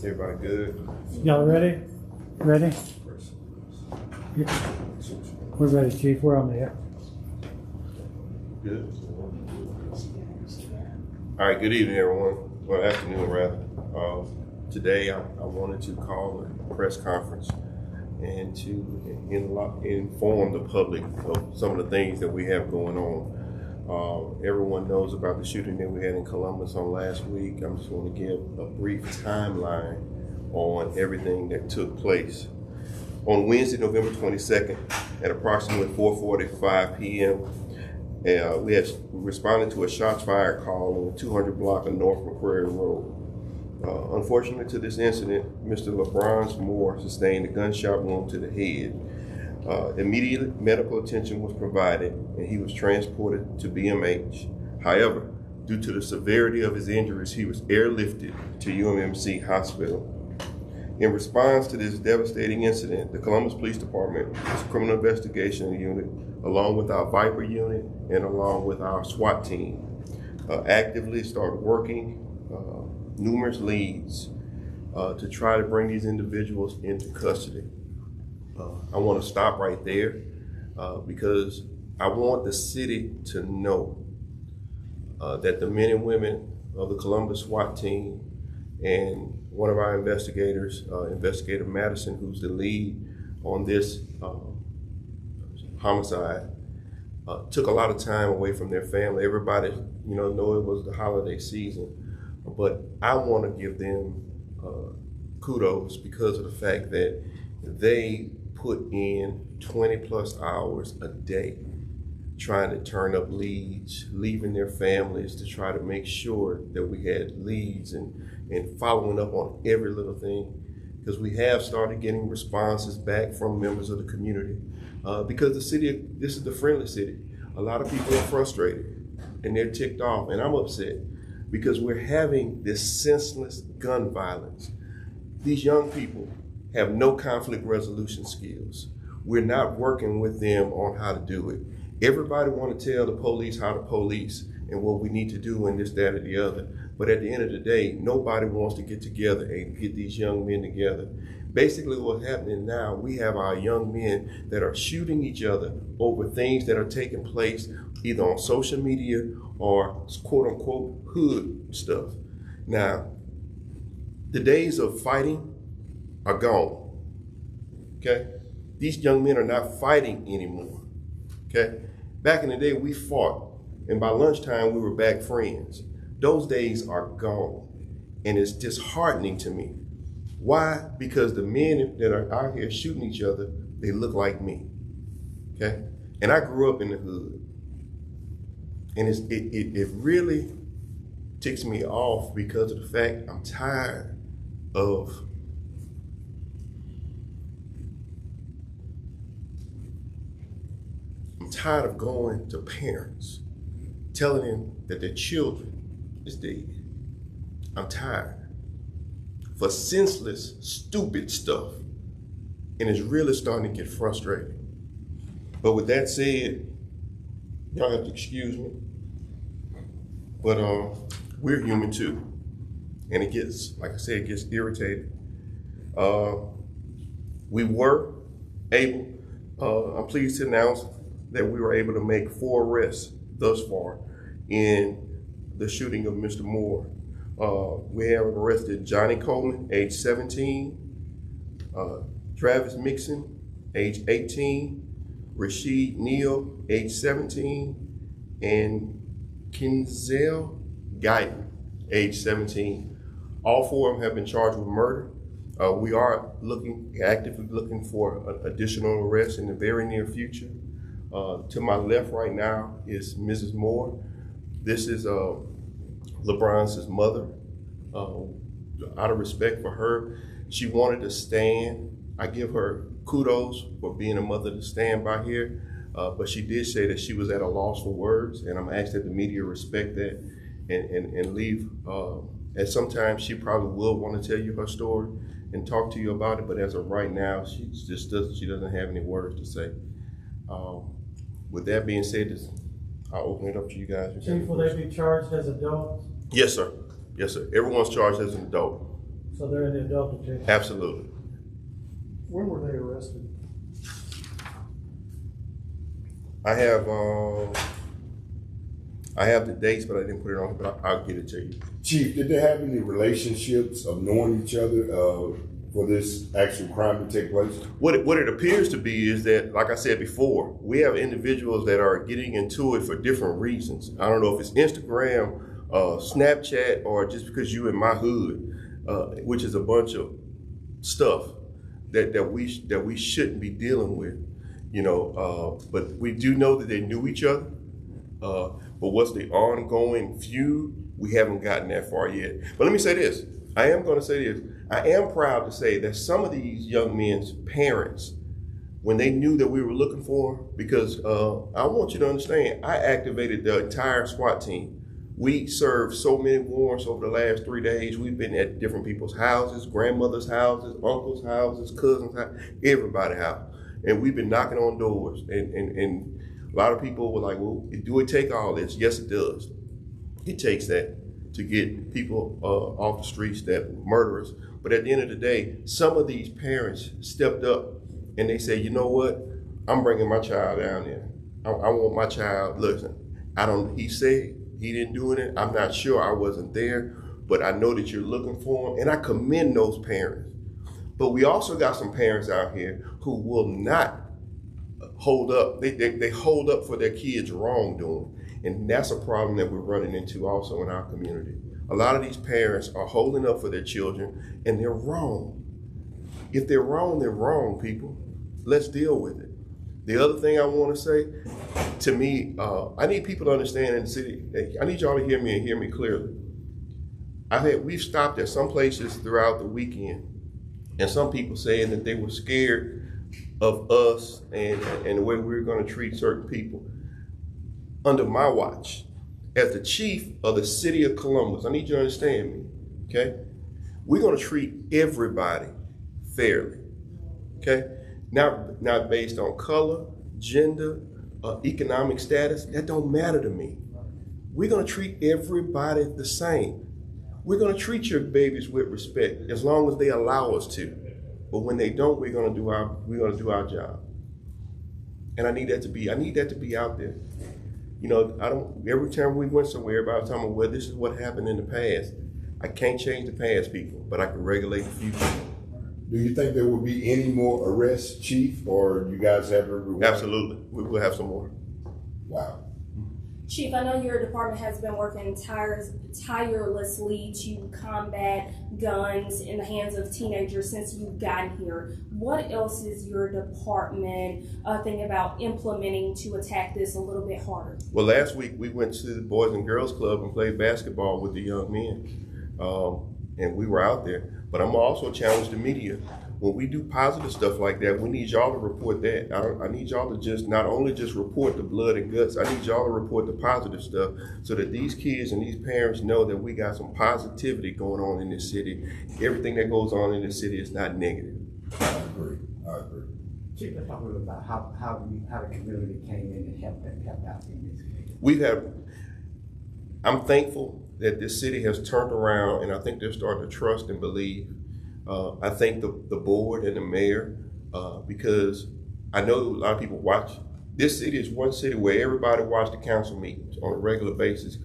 Everybody good? Y'all ready? Ready? Yeah. We're ready, Chief. We're on there. Good. All right, good evening, everyone. Well, afternoon, rather. Today, I wanted to call a press conference and to inform the public of some of the things that we have going on. Everyone knows about the shooting that we had in Columbus on last week. I'm just going to give a brief timeline on everything that took place. On Wednesday, November 22nd, at approximately 4:45 p.m., we had responded to a shots fired call on the 200 block of North McQuarrie Road. Unfortunately to this incident, Mr. LeBron Moore sustained a gunshot wound to the head. Immediate medical attention was provided and he was transported to BMH. However, due to the severity of his injuries, he was airlifted to UMMC Hospital. In response to this devastating incident, the Columbus Police Department, its criminal investigation unit, along with our Viper unit and along with our SWAT team, actively started working numerous leads to try to bring these individuals into custody. I want to stop right there because I want the city to know that the men and women of the Columbus SWAT team and one of our investigators, Investigator Madison, who's the lead on this homicide, took a lot of time away from their family. Everybody, know it was the holiday season, but I want to give them kudos because of the fact that they put in 20 plus hours a day trying to turn up leads, leaving their families to try to make sure that we had leads and following up on every little thing, because we have started getting responses back from members of the community because the city, this is the friendly city. A lot of people are frustrated and they're ticked off, and I'm upset because we're having this senseless gun violence. These young people have no conflict resolution skills. We're not working with them on how to do it. Everybody want to tell the police how to police and what we need to do and this, that, or the other. But at the end of the day, nobody wants to get together and get these young men together. Basically what's happening now, we have our young men that are shooting each other over things that are taking place either on social media or quote unquote hood stuff. Now, the days of fighting are gone, okay? These young men are not fighting anymore, okay? Back in the day, we fought, and by lunchtime, we were back friends. Those days are gone, and it's disheartening to me. Why? Because the men that are out here shooting each other, they look like me, okay? And I grew up in the hood, and it really ticks me off because of the fact I'm tired of going to parents, telling them that their children is dead. I'm tired for senseless, stupid stuff. And it's really starting to get frustrating. But with that said, y'all have to excuse me, but we're human too. And it gets, like I said, it gets irritated. We were able, I'm pleased to announce that we were able to make 4 arrests thus far in the shooting of Mr. Moore. We have arrested Johnny Coleman, age 17, Travis Mixon, age 18, Rashid Neal, age 17, and Kinzel Guyton, age 17. All 4 of them have been charged with murder. We are actively looking for additional arrests in the very near future. To my left right now is Mrs. Moore. This is LeBron's mother. Out of respect for her, she wanted to stand. I give her kudos for being a mother to stand by here, but she did say that she was at a loss for words, and I'm asking that the media respect that and leave. And sometimes she probably will want to tell you her story and talk to you about it, but as of right now, she doesn't have any words to say. With that being said, I'll open it up to you guys. Chief, will they be charged as adults? Yes, sir. Yes, sir. Everyone's charged as an adult. So they're in the adult detention? Absolutely. When were they arrested? I have the dates, but I didn't put it on, but I'll get it to you. Chief, did they have any relationships of knowing each other for this actual crime to take place? What it appears to be is that, like I said before, we have individuals that are getting into it for different reasons. I don't know if it's Instagram, Snapchat, or just because you in my hood, which is a bunch of stuff that we shouldn't be dealing with, you know. But we do know that they knew each other. But what's the ongoing feud? We haven't gotten that far yet. But let me say this. I am going to say this. I am proud to say that some of these young men's parents, when they knew that we were looking for them, because I want you to understand, I activated the entire SWAT team. We served so many warrants over the last 3 days. We've been at different people's houses, grandmother's houses, uncle's houses, cousins' houses, everybody's house. And we've been knocking on doors. And a lot of people were like, well, do it take all this? Yes, it does. It takes that to get people off the streets that murderers. But at the end of the day, some of these parents stepped up and they said, you know what? I'm bringing my child down there. I want my child, listen, he said he didn't do it. I'm not sure, I wasn't there, but I know that you're looking for him. And I commend those parents. But we also got some parents out here who will not hold up. They hold up for their kids' wrongdoing. And that's a problem that we're running into also in our community. A lot of these parents are holding up for their children and they're wrong. If they're wrong, people. Let's deal with it. The other thing I want to say, to me, I need people to understand in the city, I need y'all to hear me and hear me clearly. We've stopped at some places throughout the weekend and some people saying that they were scared of us and the way we were going to treat certain people. Under my watch, as the chief of the city of Columbus, I need you to understand me, okay? We're going to treat everybody fairly, okay? Not based on color, gender, economic status. That don't matter to me. We're going to treat everybody the same. We're going to treat your babies with respect as long as they allow us to. But when they don't, we're going to do our job. And I need that to be out there. You know, every time we went somewhere, everybody was talking about, well, this is what happened in the past. I can't change the past, people, but I can regulate the future. Do you think there will be any more arrests, Chief, or you guys have everyone? Absolutely. We will have some more. Wow. Chief, I know your department has been working tirelessly to combat guns in the hands of teenagers since you've gotten here. What else is your department thinking about implementing to attack this a little bit harder? Well, last week we went to the Boys and Girls Club and played basketball with the young men, and we were out there. But I'm also challenged the media. When we do positive stuff like that, we need y'all to report that. I need y'all to just not only just report the blood and guts, I need y'all to report the positive stuff so that these kids and these parents know that we got some positivity going on in this city. Everything that goes on in this city is not negative. I agree. Chief, let's talk a little about how the community came in and helped out in this. I'm thankful that this city has turned around, and I think they're starting to trust and believe. I thank the board and the mayor because I know a lot of people watch. This city is one city where everybody watches the council meetings on a regular basis,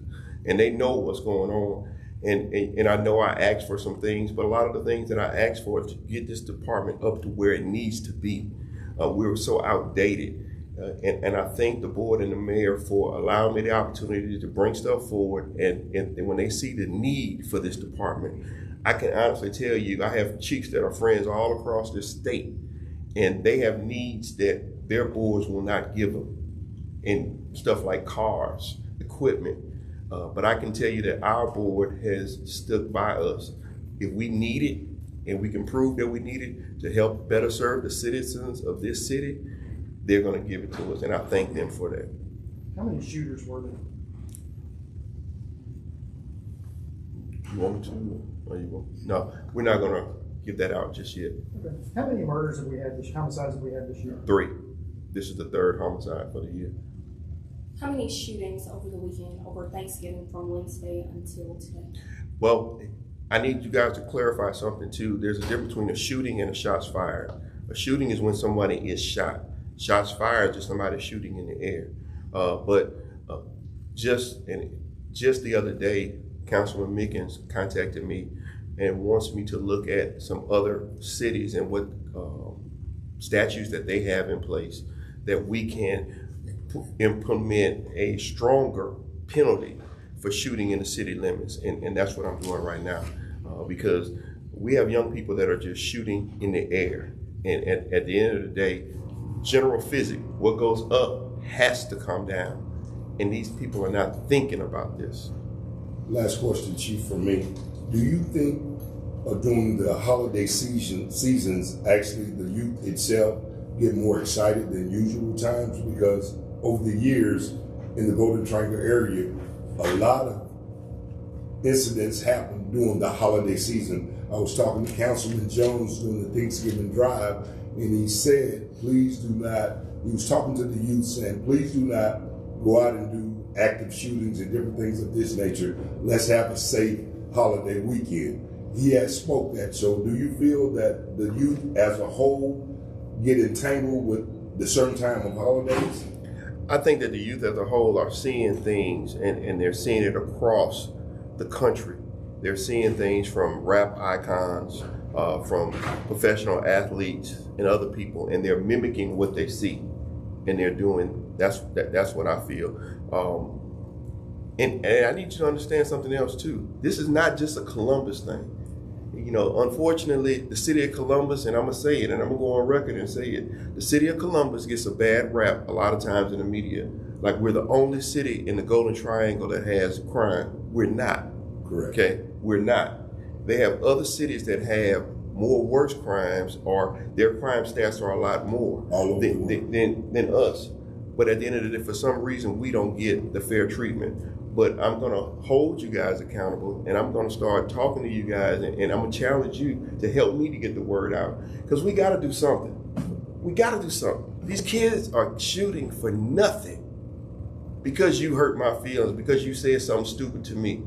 and they know what's going on. And I know I asked for some things, but a lot of the things that I asked for is to get this department up to where it needs to be. We were so outdated. And I thank the board and the mayor for allowing me the opportunity to bring stuff forward. And when they see the need for this department, I can honestly tell you, I have chiefs that are friends all across this state, and they have needs that their boards will not give them in stuff like cars, equipment. But I can tell you that our board has stood by us. If we need it, and we can prove that we need it to help better serve the citizens of this city, they're going to give it to us, and I thank them for that. How many shooters were there? You want me to? Or you want? No, we're not going to give that out just yet. Okay. How many murders have we had homicides have we had this year? 3. This is the 3rd homicide for the year. How many shootings over the weekend, over Thanksgiving from Wednesday until today? Well, I need you guys to clarify something too. There's a difference between a shooting and a shots fired. A shooting is when somebody is shot. Shots fired is somebody shooting in the air. Just the other day, Councilman Mickens contacted me and wants me to look at some other cities and what statutes that they have in place that we can implement a stronger penalty for shooting in the city limits. And that's what I'm doing right now because we have young people that are just shooting in the air. And at the end of the day, general physics, what goes up has to come down. And these people are not thinking about this. Last question, Chief, for me. Do you think during the holiday seasons, actually the youth itself get more excited than usual times? Because over the years in the Golden Triangle area, a lot of incidents happen during the holiday season. I was talking to Councilman Jones during the Thanksgiving drive, and he said, please do not, he was talking to the youth saying, please do not go out and do active shootings and different things of this nature. Let's have a safe holiday weekend. He has spoke that. So do you feel that the youth as a whole get entangled with the certain time of holidays? I think that the youth as a whole are seeing things and they're seeing it across the country. They're seeing things from rap icons, from professional athletes and other people, and they're mimicking what they see. And they're doing, that's what I feel. And I need you to understand something else too. This is not just a Columbus thing. You know, unfortunately, the city of Columbus, and I'm gonna say it, and I'm gonna go on record and say it, the city of Columbus gets a bad rap a lot of times in the media. Like we're the only city in the Golden Triangle that has crime. We're not. Correct. Okay, we're not. They have other cities that have more worse crimes, or their crime stats are a lot more than us. But at the end of the day, for some reason, we don't get the fair treatment. But I'm going to hold you guys accountable, and I'm going to start talking to you guys, and I'm going to challenge you to help me to get the word out. Because we got to do something. We got to do something. These kids are shooting for nothing because you hurt my feelings, because you said something stupid to me.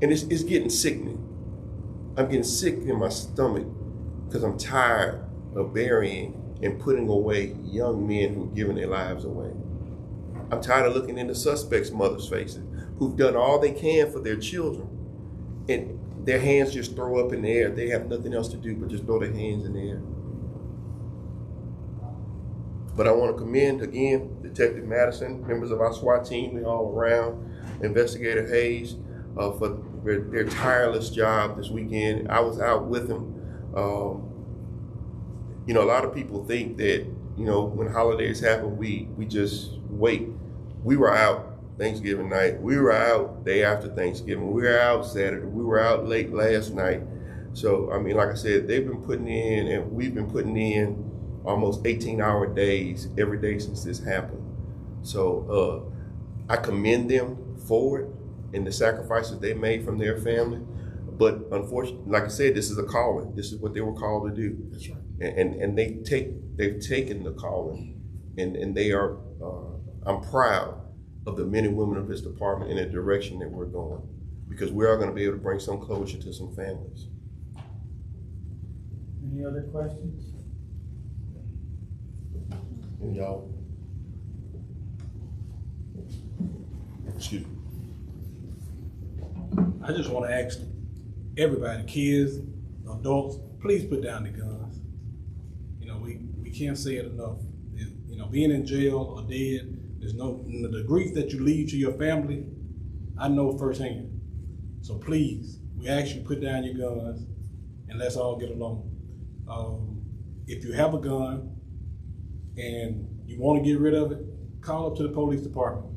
And it's getting sickening. I'm getting sick in my stomach because I'm tired of burying and putting away young men who've given their lives away. I'm tired of looking in the suspects' mothers' faces who've done all they can for their children, and their hands just throw up in the air. They have nothing else to do but just throw their hands in the air. But I want to commend again Detective Madison, members of our SWAT team, they all around, Investigator Hayes, for their tireless job this weekend. I was out with them. You know, a lot of people think that, you know, when holidays happen, we just wait. We were out Thanksgiving night. We were out day after Thanksgiving. We were out Saturday. We were out late last night. So, I mean, like I said, they've been putting in, and we've been putting in almost 18-hour days every day since this happened. So I commend them for it and the sacrifices they made from their family. But unfortunately, like I said, this is a calling. This is what they were called to do. That's right. And they've taken the calling, and they are, I'm proud of the men and women of this department in the direction that we're going, because we are going to be able to bring some closure to some families. Any other questions? And y'all, excuse me. I just want to ask everybody, kids, adults, please put down the guns. You know, we can't say it enough. You know, being in jail or dead, there's the grief that you leave to your family, I know firsthand. So please, we ask you to put down your guns and let's all get along. If you have a gun and you want to get rid of it, call up to the police department.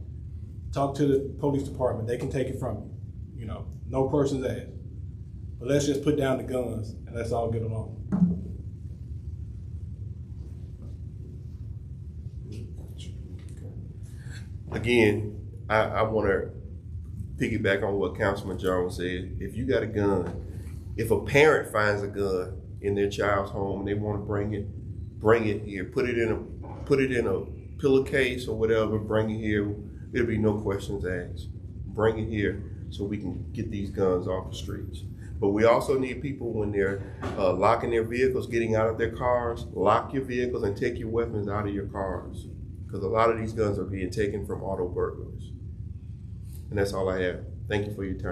Talk to the police department. They can take it from you. You know, no questions asked. But let's just put down the guns and let's all get along. Again, I want to piggyback on what Councilman Jones said. If you got a gun, if a parent finds a gun in their child's home and they want to bring it here. Put it in a pillowcase or whatever. Bring it here. It'll be no questions asked. Bring it here so we can get these guns off the streets. But we also need people, when they're locking their vehicles, getting out of their cars, lock your vehicles and take your weapons out of your cars. Because a lot of these guns are being taken from auto burglars. And that's all I have. Thank you for your time.